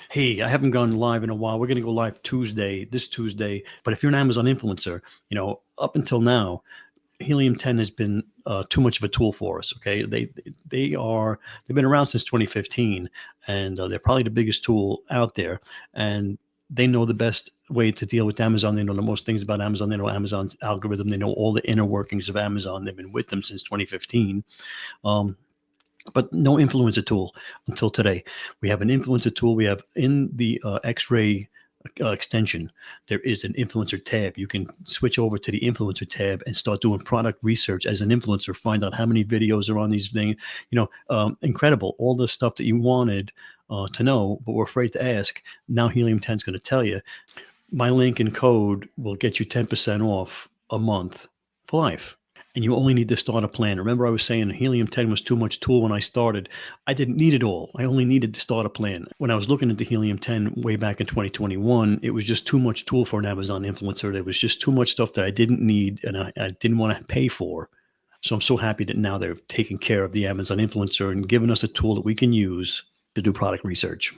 Hey, I haven't gone live in a while. We're going to go live this Tuesday. But if you're an Amazon influencer, up until now, Helium 10 has been too much of a tool for us. Okay, they've been around since 2015, and they're probably the biggest tool out there. And they know the best way to deal with Amazon. They know the most things about Amazon. They know Amazon's algorithm. They know all the inner workings of Amazon. They've been with them since 2015. Um, but no influencer tool until today. We have an influencer tool. We have in the X-ray extension, there is an influencer tab. You can switch over to the influencer tab and start doing product research as an influencer, find out how many videos are on these things. Incredible. All the stuff that you wanted to know, but we're afraid to ask. Now Helium 10 is going to tell you. My link and code will get you 10% off a month for life. And you only need to start a plan. Remember, I was saying Helium 10 was too much tool when I started. I didn't need it all. I only needed to start a plan. When I was looking into Helium 10 way back in 2021, it was just too much tool for an Amazon influencer. There was just too much stuff that I didn't need and I didn't want to pay for. So I'm so happy that now they're taking care of the Amazon influencer and giving us a tool that we can use to do product research.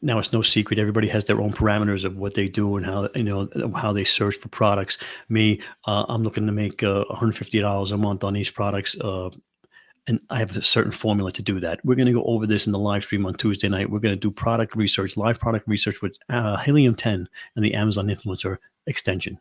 Now it's no secret. Everybody has their own parameters of what they do and how they search for products. Me, I'm looking to make $150 a month on these products, and I have a certain formula to do that. We're going to go over this in the live stream on Tuesday night. We're going to do product research, live product research with Helium 10 and the Amazon Influencer extension.